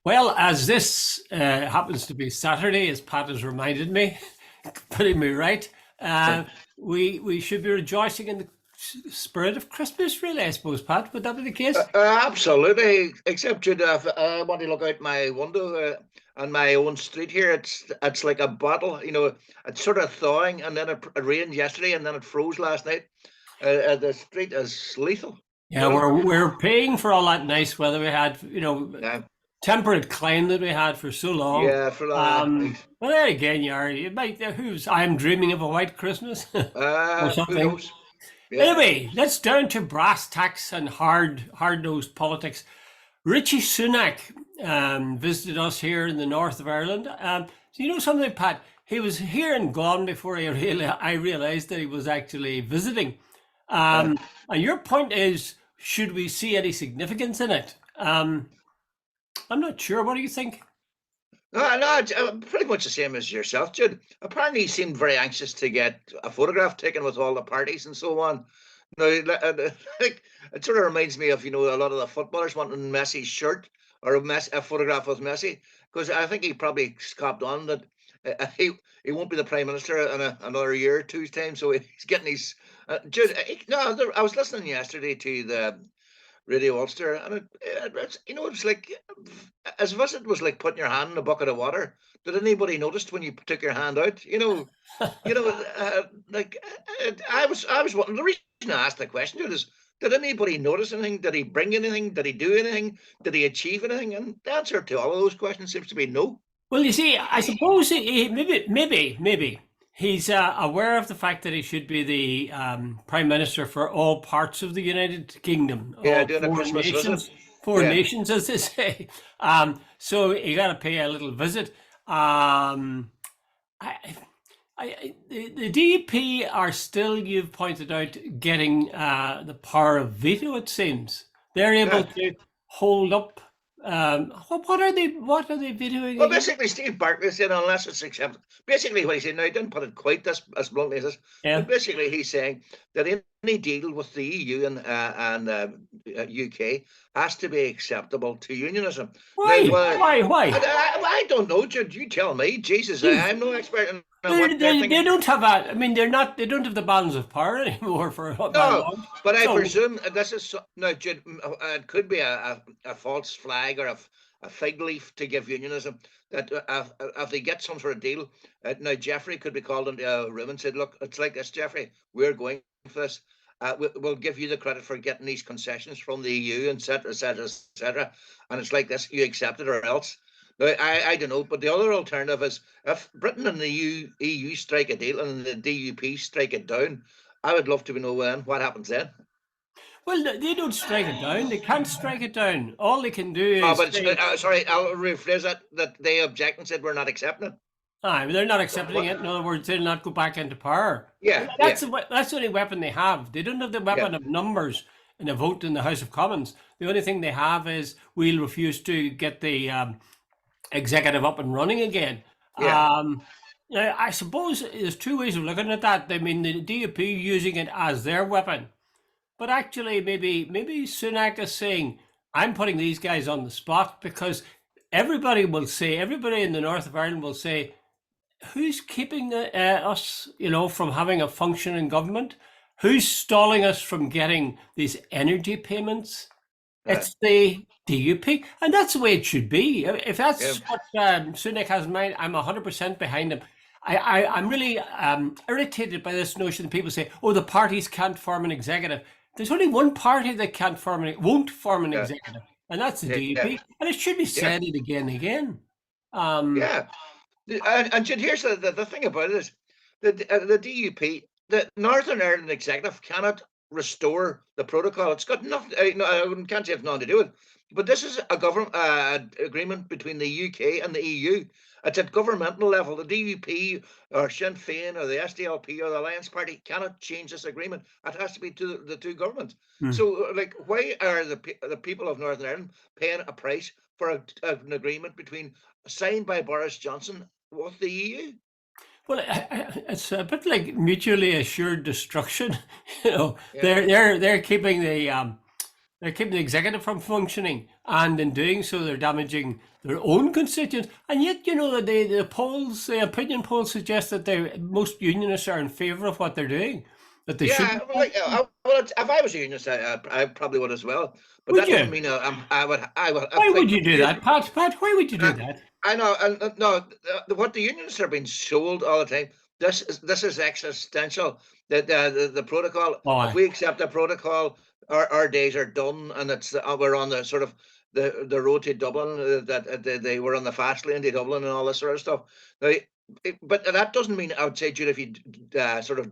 Well, as this happens to be Saturday, as Pat has reminded me, putting me right, uh, we should be rejoicing in the spirit of Christmas, really, I suppose, Pat. Would that be the case? Absolutely, except if I want to look out my window on my own street here, it's like a battle. It's sort of thawing, and then it rained yesterday, and then it froze last night. The street is lethal. Yeah, we're paying for all that nice weather we had, Yeah, temperate climate that we had for so long. yeah. But there again, you might, who's I'm dreaming of a white Christmas or Who something. knows? Yeah. Anyway, let's down to brass tacks and hard-nosed politics. Richie Sunak visited us here in the north of Ireland. So you know something, Pat? He was here and gone before I realized that he was actually visiting. Uh, And your point is, should we see any significance in it? I'm not sure. What do you think? no, pretty much the same as yourself, Jude. Apparently, he seemed very anxious to get a photograph taken with all the parties and so on. Now, like, it sort of reminds me of a lot of the footballers wanting Messi's shirt or a photograph with Messi, because I think he probably scoffed on that he won't be the prime minister in another year or two's time, so he's getting his. Jude, no, I was listening yesterday to the Radio Ulster, and it's like as if it was like putting your hand in a bucket of water. Did anybody notice when you took your hand out? Like I was wondering. The reason I asked the question is, did anybody notice anything? Did he bring anything? Did he do anything? Did he achieve anything? And the answer to all of those questions seems to be no. Well, you see, I suppose maybe he's aware of the fact that he should be the prime minister for all parts of the United Kingdom, Yeah, all doing a Christmas visit. four Yeah, nations, as they say. So he got to pay a little visit. I, the DUP are still, you've pointed out, getting the power of veto. It seems they're able yeah. to hold up. What are they? What are they vetoing Well, again? basically, Steve Bartlett said, unless it's accepted. Basically, what he said, now he didn't put it quite this as bluntly as this, but Yeah. basically, he's saying that any deal with the EU UK has to be acceptable to unionism. Now, Why? Why? I don't know, Jude. You tell me. Jesus, Jeez, I'm no expert in what they're they thinking. don't have a. I mean, they don't have the balance of power anymore for that No, long. but I So presume this is no, Jude, it could be a false flag or a fig leaf to give unionism that if they get some sort of deal, now Jeffrey could be called into a room and said, "Look, it's like this, Jeffrey. We're going for this. We'll give you the credit for getting these concessions from the EU, and etc., etc., etc. And it's like this: you accept it or else." Now, I don't know, but the other alternative is if Britain and the EU strike a deal and the DUP strike it down. I would love to know what happens then. well, they don't strike it down. They can't strike it down. All they can do Oh, is but say, sorry, I'll rephrase that they object and said we're not accepting it. they're not accepting What? it. In other words, they'll not go back into power. Yeah, That's yeah, that's the only weapon they have. They don't have the yeah, weapon of numbers in a vote in the House of Commons. The only thing they have is we'll refuse to get the executive up and running again. yeah. Now, I suppose there's two ways of looking at that. I mean, the DUP using it as their weapon, but actually, maybe Sunak is saying, "I'm putting these guys on the spot because everybody in the north of Ireland will say, who's keeping us, from having a functioning government? Who's stalling us from getting these energy payments? Uh, It's the DUP, and that's the way it should be. If yeah. that's what Sunak has in mind, I'm 100% behind him. I'm really irritated by this notion that people say, "Oh, the parties can't form an executive." There's only one party that won't form an Yeah, executive, and that's the yeah, yeah, DUP. And it should be yeah, said it again and again. Um, yeah. And here's the thing about it is the DUP, the Northern Ireland Executive cannot restore the protocol. It's got nothing. No, I can't say it's nothing to do with it. But this is a government agreement between the UK and the EU. It's at governmental level. The DUP or Sinn Féin or the SDLP or the Alliance Party cannot change this agreement. It has to be to the two governments. hmm. So, like, why are the people of Northern Ireland paying a price for an agreement between signed by Boris Johnson with the EU? Well, it's a bit like mutually assured destruction. You know, Yeah, they're keeping the They're keeping the executive from functioning, and in doing so, they're damaging their own constituents. And yet, the polls, the opinion polls suggest that most unionists are in favour of what they're doing, that they should Yeah, be. well, like, well, if I was a unionist, I probably would as well. But Would that doesn't you? mean I would. I would. Why would Like, you do that, Pat? Pat, why would you do I, that? I know, and no, what the unions are being sold all the time. This is existential. The protocol. If Oh, we accept the protocol, our days are done, and it's we're on the sort of the road to Dublin. They were on the fast lane to Dublin and all this sort of stuff. Now, but that doesn't mean I would say, Jude, if you sort of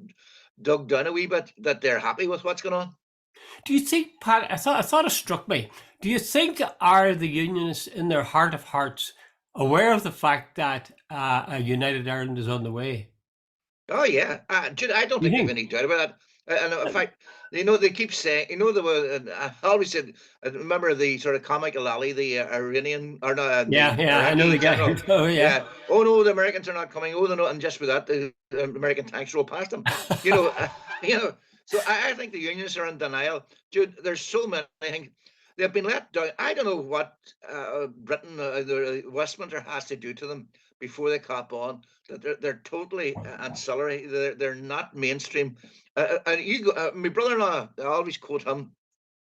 dug down a wee bit, that they're happy with what's going on. do you think, Pat? I thought it struck me. Do you think are the unionists in their heart of hearts aware of the fact that a united Ireland is on the way? Oh yeah, Jude, I don't Do you think they've think? any doubt about that. And in fact, they keep saying, the I always said, I remember the sort of comical lolly, the Iranian or no, Yeah, the yeah, I know the Iraqi guy. general. Oh, yeah. Yeah. Oh no, the Americans are not coming. Oh, they're not. And just with that, the American tanks roll past them. You know, you know. So I think the unions are in denial. Dude, there's so many things. They've been let down. I don't know what Britain, Westminster has to do to them before they cop on. That they're totally ancillary. They're not mainstream. And my brother-in-law, I always quote him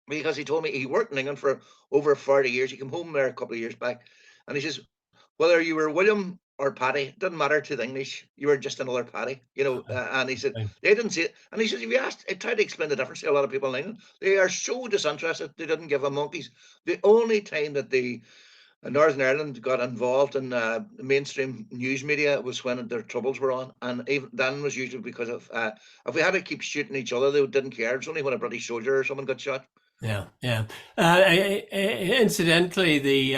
because he told me he worked in England for over 40 years. He came home there a couple of years back, and he says, whether you were William or Paddy, it didn't matter to the English. You were just another Paddy, and he said they didn't see it. And he says, if you asked, I tried to explain the difference to a lot of people in England. They are so disinterested. They didn't give a monkeys. The only time that the Northern Ireland got involved in mainstream news media was when their troubles were on, and even then was usually because of if we had to keep shooting each other, they didn't care. It's only when a British soldier or someone got shot. Yeah, yeah. Incidentally, the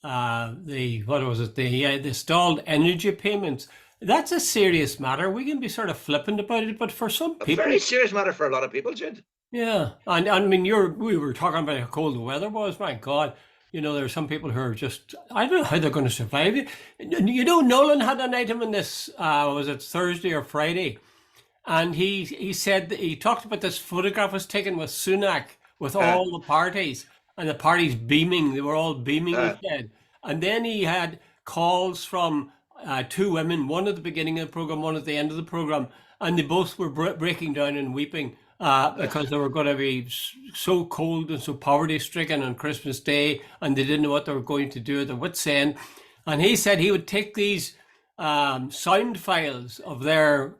what was it? The stalled energy payments. That's a serious matter. We can be sort of flippant about it, but for some A people, very serious matter for a lot of people, Jude. yeah. And I mean, we were talking about how cold the weather was. My God, there are some people who are just, I don't know how they're going to survive. Nolan had an item in this. Was it Thursday or Friday? And he said that he talked about this photograph was taken with Sunak with Uh, all the parties and the parties beaming. They were all beaming, he uh, said. And then he had calls from two women, one at the beginning of the program, one at the end of the program, and they both were breaking down and weeping because they were going to be so cold and so poverty stricken on Christmas Day, and they didn't know what they were going to do at their wits' end. And he said he would take these sound files of their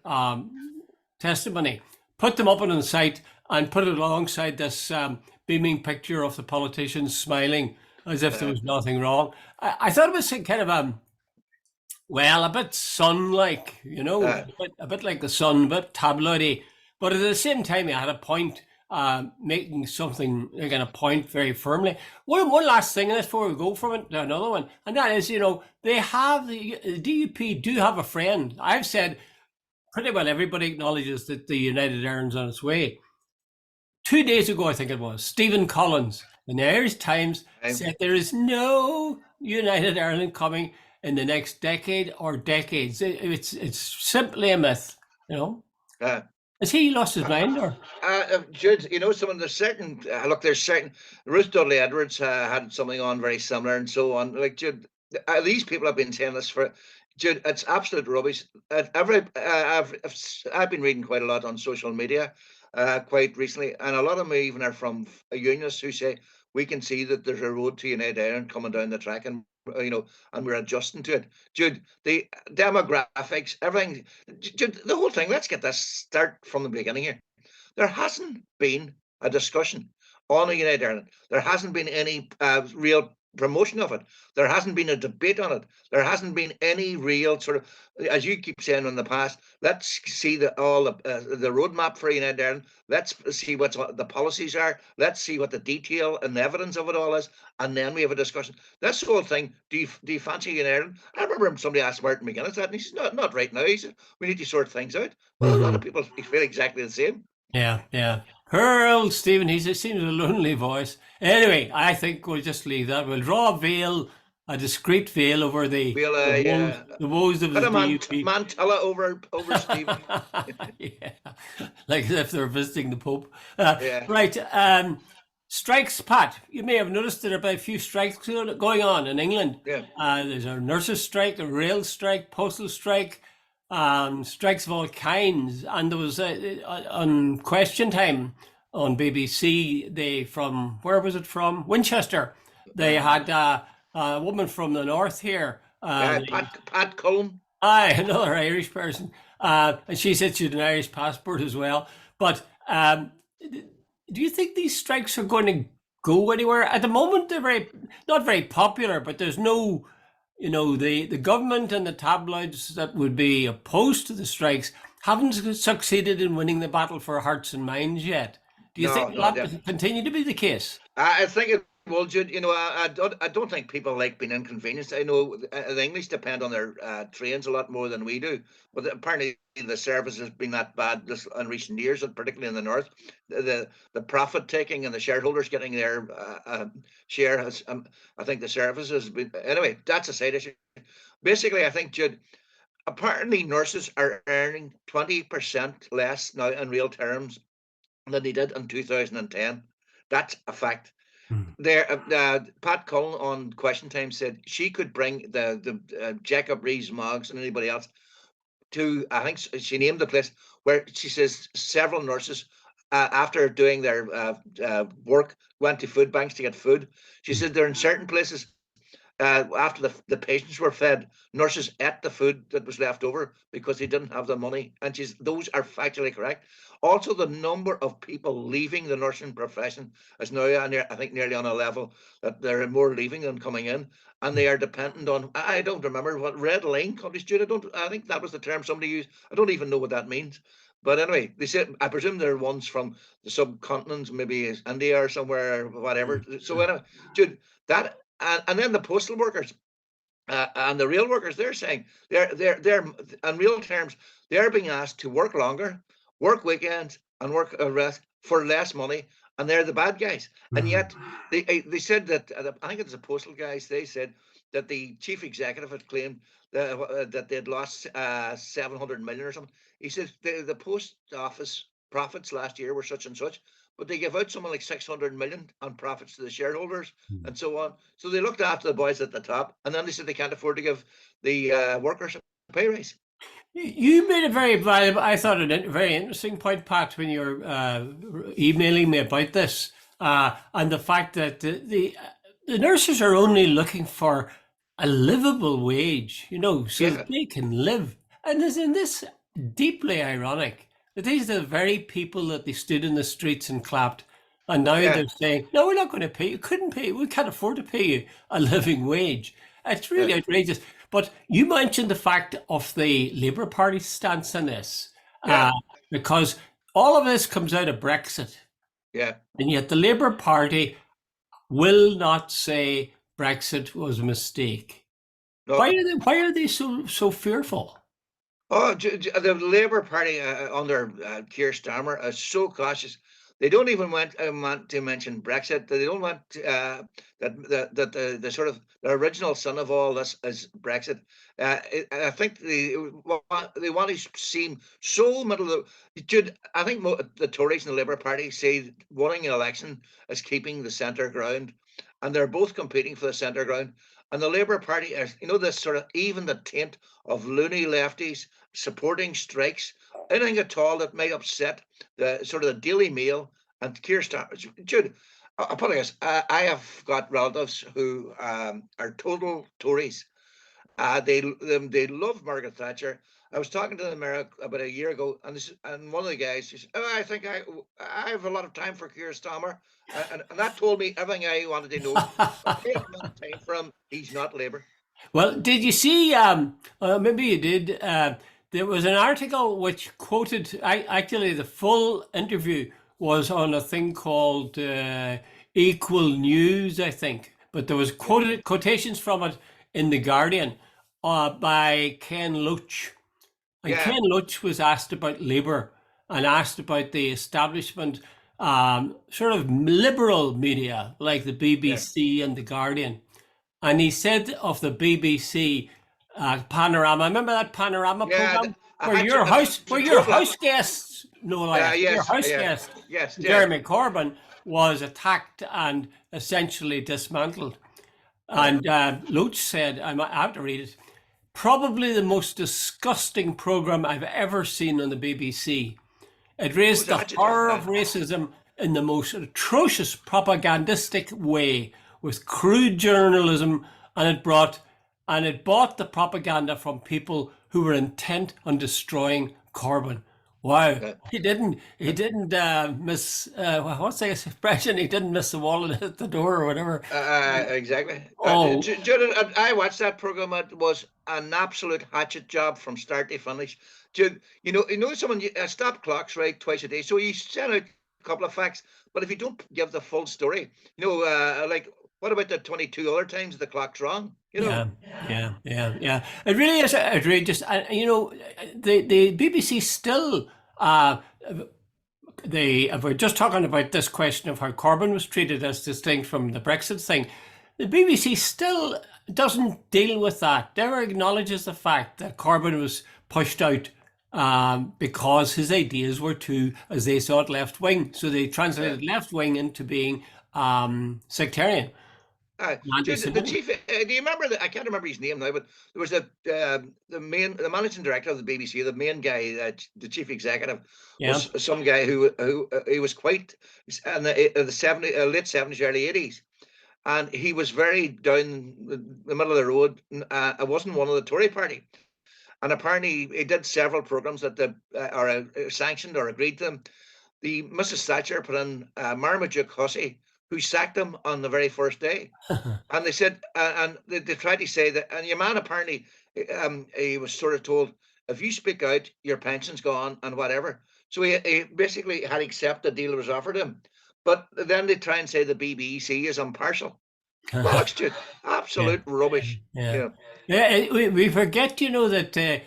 testimony, put them up on the site, and put it alongside this beaming picture of the politicians smiling as if there uh, was nothing wrong. I thought it was kind of a bit sun-like, uh, a bit like the Sun, a bit tabloidy, but at the same time, he had a point, making something again a point very firmly. One last thing, and that's before we go from it to another one, and that is, they have the DUP do have a friend. I've said pretty well everybody acknowledges that the United Ireland's on its way. 2 days ago, I think it was, Stephen Collins in the Irish Times said there is no United Ireland coming in the next decade or decades. It's simply a myth, uh, Has he lost his mind or? Jude, some of the certain look. There's certain Ruth Dudley Edwards had something on very similar, and so on. Like Jude, these people have been saying this for Jude. It's absolute rubbish. I've been reading quite a lot on social media, quite recently, and a lot of them even are from unionists who say we can see that there's a road to United Ireland coming down the track, and and we're adjusting to it. Jude, the demographics, everything, Jude, the whole thing. Let's get this start from the beginning here. There hasn't been a discussion on a United Ireland. There hasn't been any real promotion of it. There hasn't been a debate on it. There hasn't been any real sort of, as you keep saying in the past, let's see the roadmap for United Ireland. Let's see what the policies are. Let's see what the detail and the evidence of it all is, and then we have a discussion. This whole thing, do you fancy United Ireland? I remember somebody asked Martin McGuinness that, and he said, not right now. He said, we need to sort things out. Well, a lot of Mhm. people feel exactly the same. Yeah, yeah. Poor old Stephen, he seems a lonely voice. Anyway, I think we'll just leave that. We'll draw a discreet veil over the We'll the woes, the woes of put the a DUP. mantilla over Stephen. Yeah, like as if they're visiting the Pope. Yeah. Right. Strikes, Pat. You may have noticed there are about a few strikes going on in England. Yeah. There's a nurses' strike, a rail strike, postal strike, strikes of all kinds. And there was on Question Time on BBC. They from where was it from? Winchester. They had a woman from the north here. Pat Cullen. Aye, another Irish person. And she said she had an Irish passport as well. But do you think these strikes are going to go anywhere? At the moment, they're not very popular, but there's no, the government and the tabloids that would be opposed to the strikes haven't succeeded in winning the battle for hearts and minds yet. Do you think that will continue to be the case? I think it will, Jude. I don't think people like being inconvenienced. I know the English depend on their trains a lot more than we do, but apparently the service has been that bad in recent years, and particularly in the north. The profit taking and the shareholders getting their share has. I think the service has been. Anyway, that's a side issue. Basically, I think, Jude, apparently nurses are earning 20% less now in real terms than they did in 2010. That's a fact. There, Pat Cullen on Question Time said she could bring the Jacob Rees-Moggs and anybody else to, I think she named the place where she says several nurses, after doing their work, went to food banks to get food. She said they're in certain places. After the patients were fed, nurses ate the food that was left over because they didn't have the money. And those are factually correct. Also, the number of people leaving the nursing profession is now, I think, nearly on a level that there are more leaving than coming in. And they are dependent on, I don't remember what red line companies, Jude. I think that was the term somebody used. I don't even know what that means. But anyway, they said, I presume they're ones from the subcontinents, maybe India or somewhere or whatever. So anyway, Jude, that. And then the postal workers and the rail workers, they're saying they're in real terms, they're being asked to work longer, work weekends, and work rest for less money, and they're the bad guys. And yet they said that I think it's the postal guys. They said that the chief executive had claimed that they'd lost 700 million or something. He said the post office profits last year were such and such, but they give out something like 600 million on profits to the shareholders and so on. So they looked after the boys at the top, and then they said they can't afford to give the workers a pay raise. You made a very valuable, I thought, a very interesting point, Pat, when you were emailing me about this, and the fact that the nurses are only looking for a livable wage, so that they can live. And isn't this deeply ironic? That these are the very people that they stood in the streets and clapped, and now they're saying, "No, we're not going to pay you. Couldn't pay you. We can't afford to pay you a living wage." It's really outrageous. But you mentioned the fact of the Labour Party's stance on this, because all of this comes out of Brexit, and yet the Labour Party will not say Brexit was a mistake. No. Why are they so fearful? Oh, the Labour Party under Keir Starmer is so cautious. They don't even want to mention Brexit. They don't want that the sort of the original sin of all this is Brexit. I think they want to seem so middle of the. I think the Tories and the Labour Party say winning an election is keeping the centre ground, and they're both competing for the centre ground. And the Labour Party is, this sort of even the taint of loony lefties supporting strikes, anything at all that might upset the sort of the Daily Mail and Keir Starmer. Jude, I'll put it like this. I have got relatives who are total Tories. They love Margaret Thatcher. I was talking to them about a year ago, and one of the guys said, I think I have a lot of time for Keir Starmer. And that told me everything I wanted to know. Time for him. He's not Labour. Well, did you see, maybe you did, there was an article which quoted, actually the full interview was on a thing called Equal News, I think. But there was quotations from it in The Guardian by Ken Loach. And Ken Loach was asked about Labour and asked about the establishment, sort of liberal media like the BBC and The Guardian. And he said of the BBC Panorama, remember that Panorama program? Where your house guests, Jeremy Corbyn was attacked and essentially dismantled. And Loach said, I have to read it, probably the most disgusting program I've ever seen on the BBC. It Who's raised the that? horror of racism in the most atrocious propagandistic way with crude journalism, and it bought the propaganda from people who were intent on destroying Corbyn. Wow. He didn't miss, what's the expression? He didn't miss the wall and hit the door or whatever. Exactly. Oh, Jude, I watched that program. It was an absolute hatchet job from start to finish. Jude, someone stop clocks right twice a day, so you send out a couple of facts, but if you don't give the full story, like what about the 22 other times the clock's wrong? yeah, yeah. It really is outrageous. The BBC still, if we're just talking about this question of how Corbyn was treated as distinct from the Brexit thing, the BBC still doesn't deal with that. Never acknowledges the fact that Corbyn was pushed out because his ideas were too, as they saw it, left wing. So they translated left wing into being sectarian. Dude, the chief. Do you remember that? I can't remember his name now, but there was the managing director of the BBC, the main guy, the chief executive, Yeah. was some guy who he was quite in the 70s, late 70s, early 80s, and he was very down the middle of the road. It wasn't one of the Tory party, and apparently he did several programs that are sanctioned or agreed to them. The Mrs. Thatcher put in Marmaduke Hussey, who sacked him on the very first day. And they said, and they tried to say that, and your man apparently, he was sort of told, if you speak out, your pension's gone and whatever. So he basically had accepted the deal that was offered him. But then they try and say the BBC is impartial. Bollocks, dude. Yeah, Absolute rubbish. yeah, Yeah. yeah. We forget, that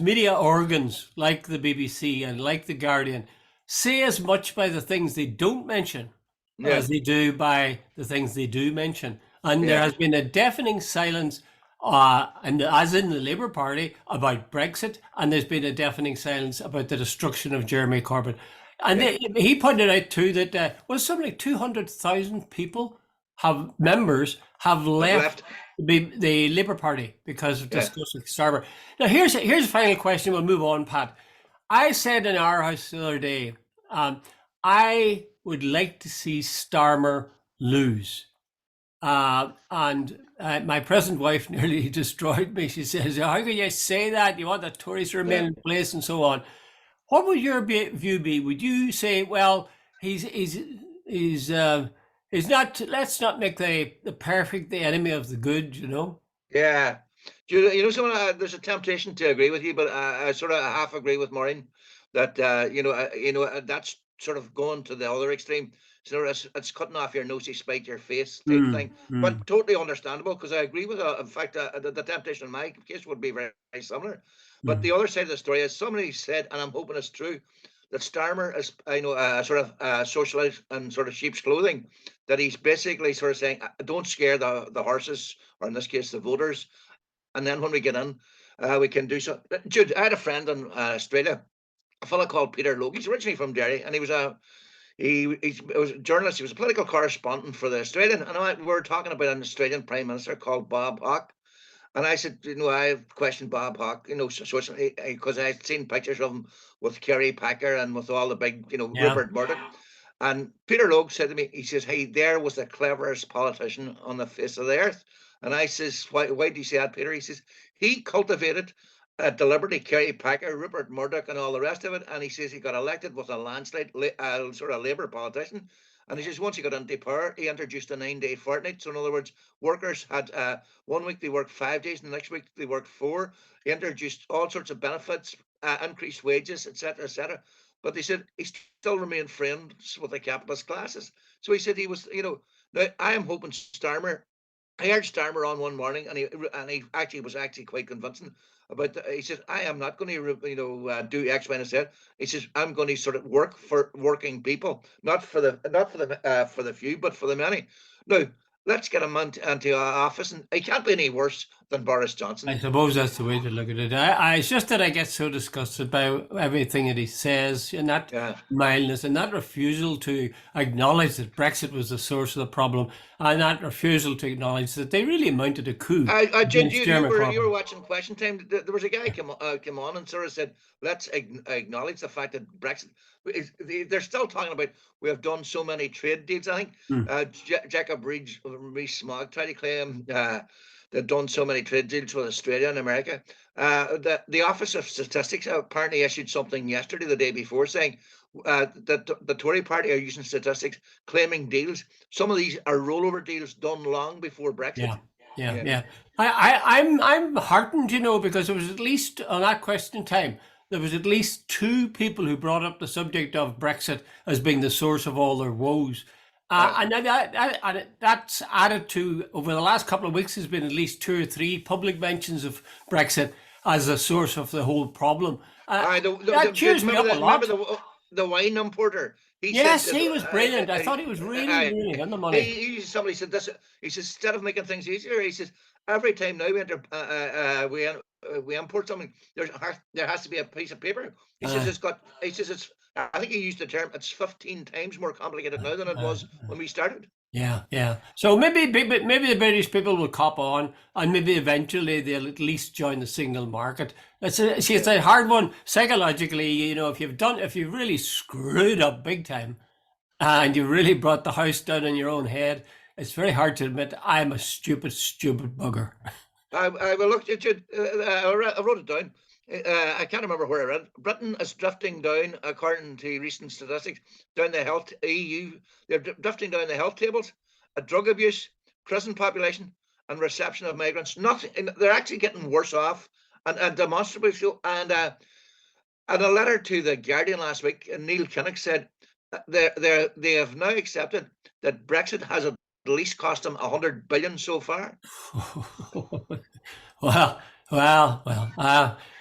media organs like the BBC and like the Guardian, say as much by the things they don't mention Yeah. as they do by the things they do mention. And there Yeah. has been a deafening silence, and as in the Labour Party, about Brexit, and there's been a deafening silence about the destruction of Jeremy Corbyn. And Yeah. he pointed out too that something like 200,000 people members have I've left left. the Labour Party because of Yeah. disgust with Starmer. Now here's a final question. We'll move on, Pat. I said in our house the other day, I would like to see Starmer lose. And my present wife nearly destroyed me. She says, "How can you say that? You want the Tories to remain Yeah. in place and so on." What would your view be? Would you say, well, he's not. Let's not make the perfect the enemy of the good. Yeah. Someone, there's a temptation to agree with you, but I sort of half agree with Maureen that that's sort of going to the other extreme. So it's cutting off your nose to spite your face type Mm, thing, mm, but totally understandable because I agree with. In fact, the temptation in my case would be very, very similar. But mm. the other side of the story is somebody said, and I'm hoping it's true, that Starmer is, sort of socialite and sort of sheep's clothing. That he's basically sort of saying, don't scare the horses, or in this case, the voters. And then when we get in, we can do so. Jude, I had a friend in Australia, a fellow called Peter Loach. He's originally from Derry, and he was a journalist. He was a political correspondent for the Australian. And we were talking about an Australian Prime Minister called Bob Hawke. And I said, I questioned Bob Hawke, because I had seen pictures of him with Kerry Packer and with all the big, Yeah. Rupert Murdoch. And Peter Logue said to me, he says, hey, there was the cleverest politician on the face of the earth. And I says, why do you say that, Peter? He says, he cultivated deliberately Kerry Packer, Rupert Murdoch, and all the rest of it. And he says he got elected with a landslide, sort of Labour politician. And he says once he got into power, he introduced a 9-day fortnight. So in other words, workers had 1 week they worked 5 days, and the next week they worked 4. He introduced all sorts of benefits, increased wages, etc., etc. But they said he still remained friends with the capitalist classes. So he said he was, now I am hoping Starmer. I heard Starmer on one morning, and he actually was quite convincing about. He says, "I am not going to, do X, Y, and Z." He says, "I'm going to sort of work for working people, not for the few, but for the many." Now, let's get him into office, and he can't be any worse than Boris I Johnson. suppose that's the way to look at it. It's just that I get so disgusted by everything that he says, and that Yeah. mildness and that refusal to acknowledge that Brexit was the source of the problem, and that refusal to acknowledge that they really mounted a coup Jude, against you Jeremy were Corbyn. watching Question Time. There was a guy came on and sort of said, "Let's acknowledge the fact that Brexit." They're still talking about we have done so many trade deals. I think Hmm. Jacob Rees-Mogg tried to claim they've done so many trade deals with Australia and America. The Office of Statistics apparently issued something yesterday, the day before, saying that the Tory party are using statistics claiming deals. Some of these are rollover deals done long before Brexit. Yeah. I'm heartened, because there was at least on that Question Time, there was at least two people who brought up the subject of Brexit as being the source of all their woes. And that's added to, over the last couple of weeks, there's been at least two or three public mentions of Brexit as a source of the whole problem. That cheers me up a lot. Remember the wine importer? Yes, he was brilliant. I thought he was really on the money. Somebody said this. He says, instead of making things easier, he says, every time now we import something, there has to be a piece of paper. He says it's. I think he used the term. It's 15 times more complicated now than it was when we started. Yeah. So maybe the British people will cop on, and maybe eventually they'll at least join the single market. It's a hard one psychologically. If you've really screwed up big time, and you really brought the house down on your own head, it's very hard to admit I'm a stupid bugger. I will look at you. I wrote it down. I can't remember where I read. Britain is drifting down, according to recent statistics, down the health EU. They're drifting down the health tables. Drug abuse, prison population, and reception of migrants. Nothing. They're actually getting worse off, and demonstrably so. And a letter to the Guardian last week, Neil Kinnock said they have now accepted that Brexit has at least cost them 100 billion so far. Well.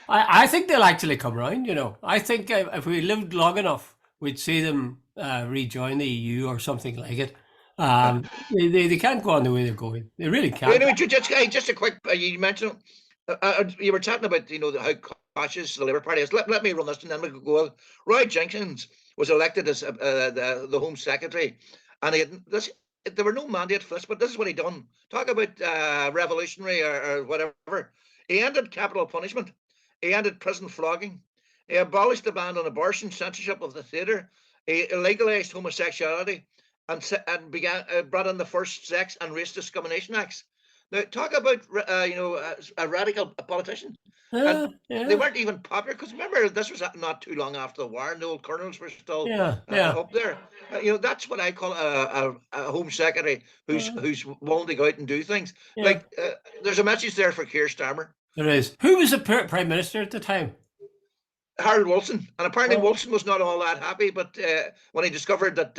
I think they'll actually come round. I think if we lived long enough, we'd see them rejoin the EU or something like it. They can't go on the way they're going. They really can't. Anyway, just a quick. You mentioned you were chatting about how cautious the Labour Party is. Let me run this, and then we could go on. Roy Jenkins was elected as the Home Secretary, and there were no mandate for this, but this is what he done. Talk about revolutionary or whatever. He ended capital punishment. He ended prison flogging. He abolished the ban on abortion, censorship of the theatre. He legalized homosexuality and brought in the first sex and race discrimination acts. Now, talk about a radical politician. Yeah. They weren't even popular, because remember, this was not too long after the war, and the old colonels were still up there. That's what I call a Home Secretary who's willing to go out and do things. Yeah. There's a message there for Keir Starmer. There is. Who was the Prime Minister at the time? Harold Wilson. And apparently Wilson was not all that happy, but when he discovered that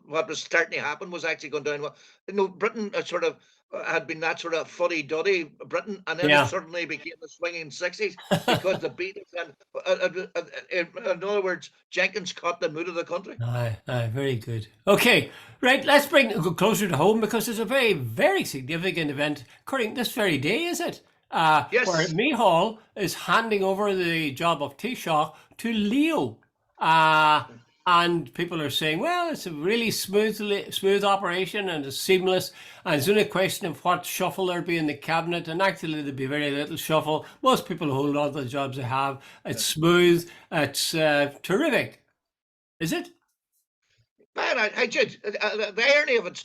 what was starting to happen was actually going down well. Britain sort of had been that sort of fuddy-duddy Britain, and then it suddenly became the swinging 60s because the Beatles and in other words, Jenkins caught the mood of the country. Aye, very good. Okay, right, let's go closer to home, because there's a very, very significant event occurring this very day, is it? Yes. Where Micheál is handing over the job of Taoiseach to Leo. And people are saying, well, it's a really smooth operation and it's seamless. And it's only a question of what shuffle there'll be in the cabinet. And actually, there'll be very little shuffle. Most people hold on to the jobs they have. It's smooth. It's terrific. Is it? Man, Jude, the irony of it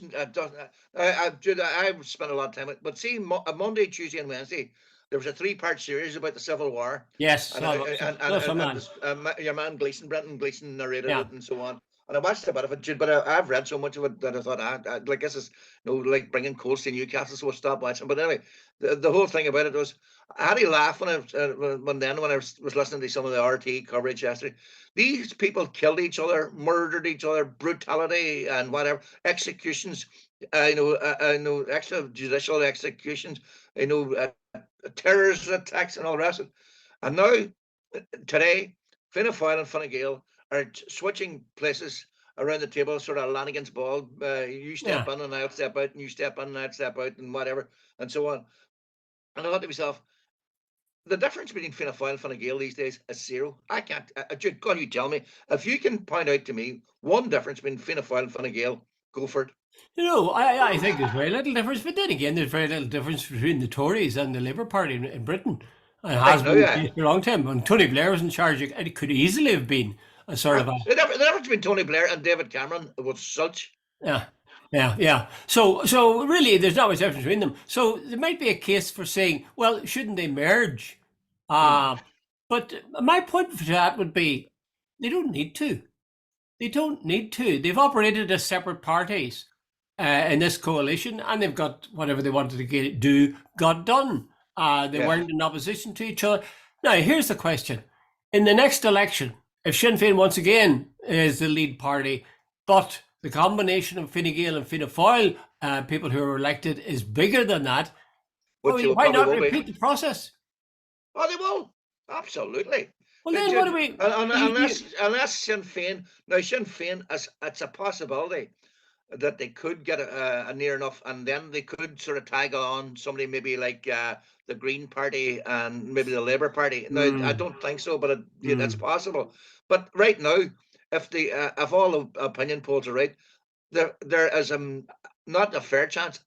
Jude, I've spent a lot of time with it, but see, Monday, Tuesday, and Wednesday, there was a 3-part series about the Civil War. Yes, and your man Gleeson, Brenton Gleeson, narrated it and so on. And I watched a bit of it, Jude, but I've read so much of it that I thought, like, this is like bringing coals to Newcastle, so we'll stop watching. But anyway, the whole thing about it was, I had to laugh when I was listening to some of the RT coverage yesterday. These people killed each other, murdered each other, brutality and whatever, executions, extrajudicial executions, terrorist attacks and all the rest of it. And now, today, Fianna Fáil and Fine Gael are switching places around the table, sort of Lanigan's ball. You step Yeah. in and I'll step out, and you step in and I'll step out, and whatever, and so on. And I thought to myself, the difference between Fianna Fáil and Fine Gael these days is zero. I can't. Jude, God, you tell me if you can point out to me one difference between Fianna Fáil and Fine Gael. Go for it. I think there's very little difference, but then again, there's very little difference between the Tories and the Labour Party in Britain. It Right has now, been the yeah. case for a long time. When Tony Blair was in charge, it could easily have been a sort of a The difference between Tony Blair and David Cameron was such. yeah, yeah. So really, there's not much difference between them. So there might be a case for saying, well, shouldn't they merge? Hmm. But my point for that would be, they don't need to. They don't need to. They've operated as separate parties in this coalition, and they've got whatever they wanted to do got done. They Yeah. weren't in opposition to each other. Now, here's the question: in the next election, if Sinn Féin once again is the lead party, but the combination of Fine Gael and Fianna Fáil people who are elected is bigger than that, Which you why probably not will be. repeat the process? Oh, they will. Absolutely. Well, then what do we? Unless Sinn Féin, now Sinn Féin, it's a possibility that they could get a near enough, and then they could sort of tag on somebody maybe like the Green Party and maybe the Labour Party. Now, I don't think so, but it's possible. But right now, if all the opinion polls are right, there is not a fair chance,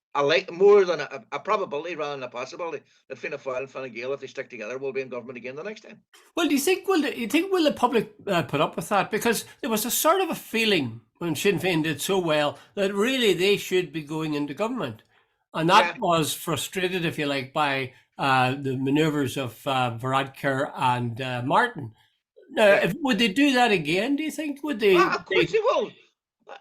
more than a probability rather than a possibility that Fianna Fáil and Fine Gael, if they stick together, will be in government again the next time. Well, do you think will the public put up with that? Because there was a sort of a feeling when Sinn Féin did so well that really they should be going into government, and that was frustrated, if you like, by the manoeuvres of Varadkar and Martin. Now, would they do that again? Do you think would they? Of course they will.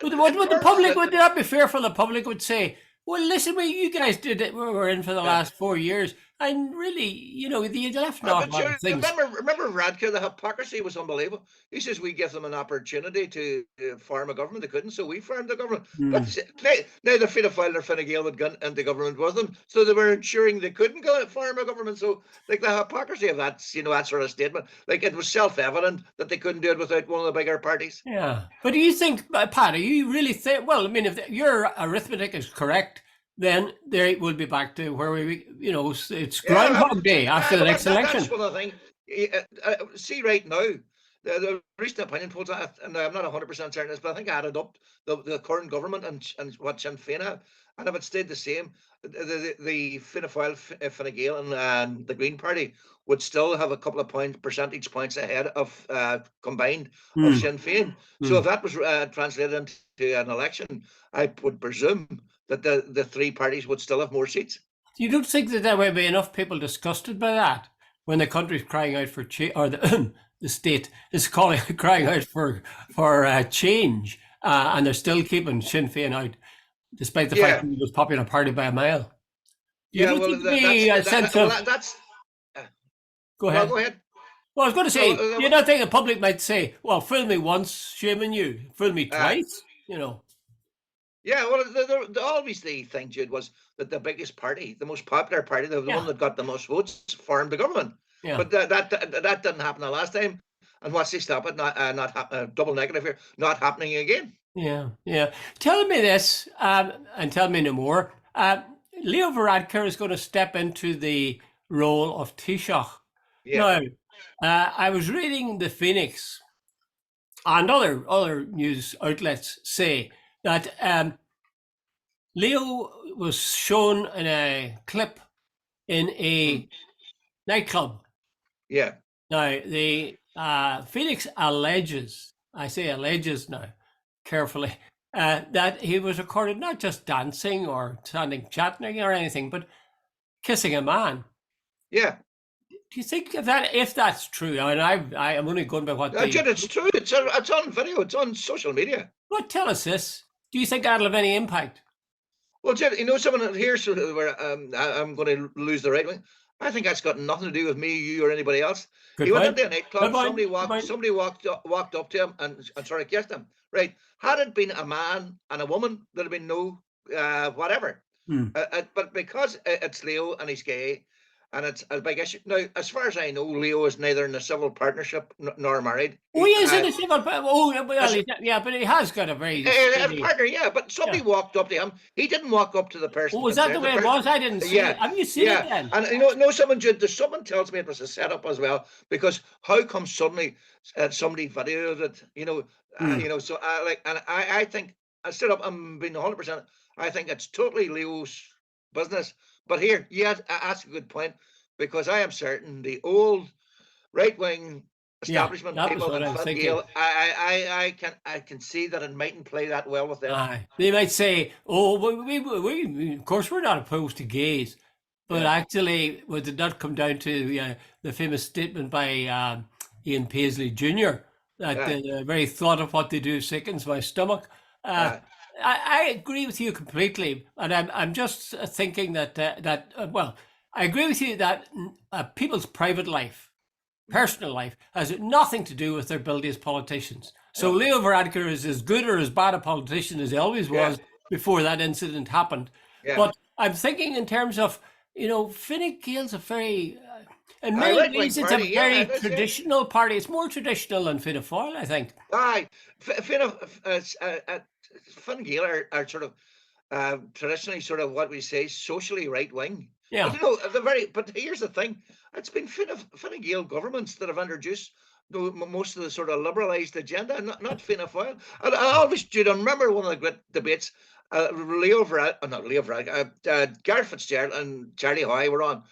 Would the public? Would that be fair for the public? Would say, well, listen, you guys did it. We're in for the last 4 years, and really, you left an awful lot of things. Remember Radke, the hypocrisy was unbelievable. He says we give them an opportunity to form a government. They couldn't, so we formed the government. But now the Fianna Fáil or Fine Gael would go into government with them, so they were ensuring they couldn't go form a government. So, like, the hypocrisy of that, that sort of statement, like, it was self-evident that they couldn't do it without one of the bigger parties. Yeah, but do you think, Pat, do you really think? Well, I mean, if your arithmetic is correct, then they will be back to where it's Groundhog Day after the next election. That's one of the things. See, right now, the recent opinion polls, and I'm not 100% certain of this, but I think I added up the current government and what Sinn Féin have, and if it stayed the same, the Fianna Fáil, Fine Gael, and the Green Party would still have a couple of percentage points ahead of combined of Sinn Féin. So if that was translated into an election, I would presume that the three parties would still have more seats. You don't think that there will be enough people disgusted by that when the country's crying out for change, or the state is crying out for change, and they're still keeping Sinn Féin out, despite the fact that it was popular party by a mile? Go ahead. Go ahead. Well, I was going to say, you don't think the public might say, "Well, fool me once, shame on you. Fool me twice," Yeah, well, the always the thing, Jude, was that the biggest party, the most popular party, the one that got the most votes, formed the government. Yeah. But that didn't happen the last time. And what's to stop it? Not double negative here, not happening again. Yeah. Tell me this, and tell me no more. Leo Varadkar is going to step into the role of Taoiseach. Yeah. Now, I was reading the Phoenix and other news outlets say that Leo was shown in a clip in a nightclub. Yeah. Now, the Phoenix alleges, I say alleges now, carefully, that he was recorded not just dancing or standing chatting or anything, but kissing a man. Yeah. Do you think if that's true? I mean, I'm only going by what it's true. It's on video. It's on social media. Well, tell us this. Do you think that'll have any impact? Well, Jed, someone here where I'm going to lose the right wing. I think that's got nothing to do with me, you, or anybody else. He went into a nightclub. Somebody walked up to him and sort of kissed him. Right? Had it been a man and a woman, there'd have been no whatever. But because it's Leo and he's gay, and it's a big issue. Now, as far as I know, Leo is neither in a civil partnership nor married. Oh, he is in a civil. Oh, well, yeah, but he has got a very A steady. partner, yeah, but somebody Yeah. walked up to him. He didn't walk up to the person Oh, is that the concerned. way it was? I didn't see it. Yeah, Have you seen it yeah, then? and no, someone tells me it was a setup as well, because how come suddenly somebody videoed it? Hmm. So I think instead of I'm being 100%, I think it's totally Leo's business. But here, yeah, that's a good point, because I am certain the old right wing Yeah, establishment that was people what in I was Fine thinking. Gael, I can see that it mightn't play that well with them. Aye. They might say, "Oh, of course, we're not opposed to gays," but Yeah, actually, did not come down to the famous statement by Ian Paisley Jr. that yeah, the very thought of what they do sickens my stomach. Uh, yeah, I agree with you completely, and I'm just thinking well, I agree with you that people's private life, personal life, has nothing to do with their ability as politicians. So no, Leo Varadkar is as good or as bad a politician as he always yeah, was before that incident happened. yeah. But I'm thinking in terms of, Fine Gael's a very, in I many right wing ways, it's a party, yeah, very it is, yeah. traditional party. It's more traditional than Fianna Fáil, I think. Aye, Fine Gael are sort of traditionally sort of what we say socially right wing. But Yeah. but here's the thing: it's been Fine Gael governments that have introduced most of the sort of liberalised agenda, not Fianna Fáil. I always do. I remember one of the great debates. Not Leo Varadkar, Gareth Fitzgerald and Charlie Hoy were on,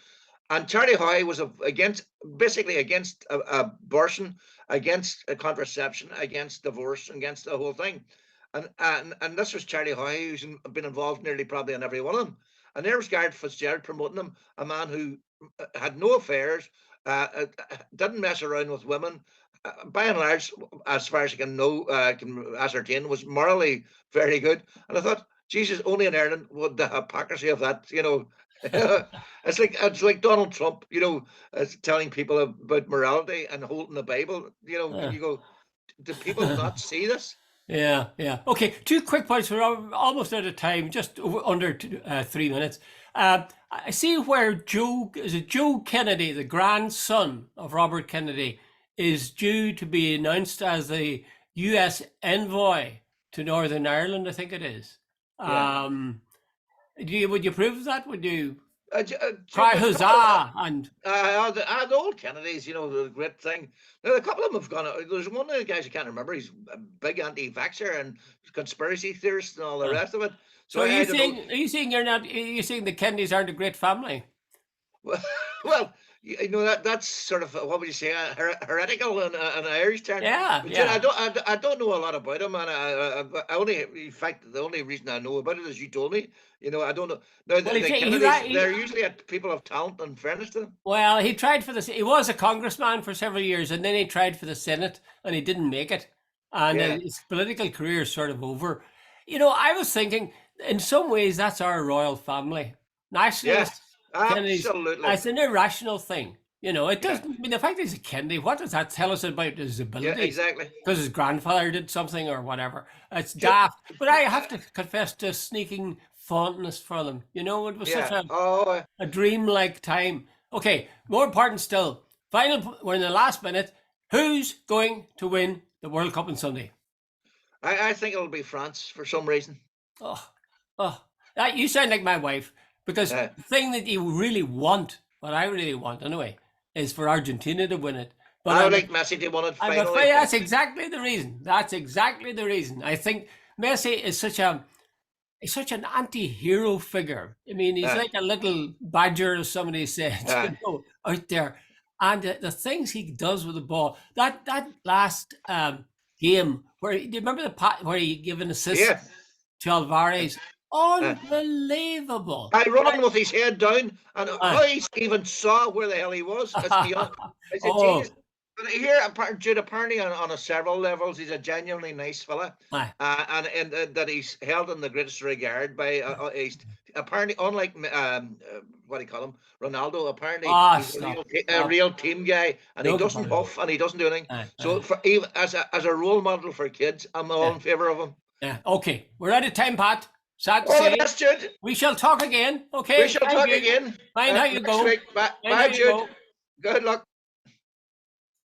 and Charlie Hoy was basically against abortion, against contraception, against divorce, against the whole thing. And this was Charlie Hoy, who's been involved nearly probably in every one of them. And there was Gareth Fitzgerald promoting him, a man who had no affairs, didn't mess around with women. By and large, as far as I can ascertain, was morally very good. And I thought, Jesus, only in Ireland would the hypocrisy of that, it's like Donald Trump, telling people about morality and holding the Bible. Uh, You go, do people not see this? yeah, yeah. Okay, two quick points. We're almost out of time, just under 3 minutes. I see where Joe Kennedy, the grandson of Robert Kennedy, is due to be announced as the U.S. envoy to Northern Ireland. I think it is. Yeah. Would you approve of that? Would you Jim, cry a couple of huzzah? And the old Kennedys, the great thing. Now, a couple of them have gone. There's one of the guys I can't remember. He's a big anti-vaxxer and conspiracy theorist and all the rest of it. So so I don't know. are you saying are you saying the Kennedys aren't a great family? Well, that's sort of what would you say, heretical in an Irish term. Yeah, But yeah. I don't know a lot about him, and I only, in fact, the only reason I know about it is you told me. I don't know. Now Well, the Kennedys, they're usually people of talent, in fairness to them. well, he tried for the. He was a congressman for several years, and then he tried for the Senate, and he didn't make it. And Yeah, his political career is sort of over. I was thinking, in some ways, that's our royal family. yeah, Nationalists, Kennedys. absolutely. It's an irrational thing. It Yeah, doesn't. I mean, the fact that he's a Kennedy, what does that tell us about his yeah, abilities? exactly. Because his grandfather did something or whatever. It's Ju- daft. But I have to confess to a sneaking fondness for them. It was such Yeah. Oh, a dreamlike time. Okay, more important still. We're in the last minute. Who's going to win the World Cup on Sunday? I think it'll be France for some reason. Oh, oh, you sound like my wife, because Uh, the thing that you really want, what I really want anyway, is for Argentina to win it. But I would like Messi to win it I'm finally. afraid that's exactly the reason. That's exactly the reason. I think Messi is such an anti-hero figure. I mean, he's Uh, like a little badger, as somebody said, uh, out there. And the things he does with the ball. That last game where do you remember where he gave an assist yeah. to Alvarez? Uh, Unbelievable. I running with his head down, and Uh, how he even saw where the hell he was. It's beyond. It's a genius. oh, But here, Jude, apparently on a several levels, he's a genuinely nice fella, uh, and that he's held in the greatest regard by. He's apparently, unlike what do you call him, Ronaldo. Apparently, he's stop. a real team guy, and he No, doesn't goodbye. huff and he doesn't do anything. So, for even as a role model for kids, I'm all Yeah, in favor of him. yeah. Okay, we're out of time, Pat. Sad to All the say. best, Jude. We shall talk again. Okay. We shall thank talk you. again Mind how you next go. week. Bye, Mind how you Jude. go. Good luck.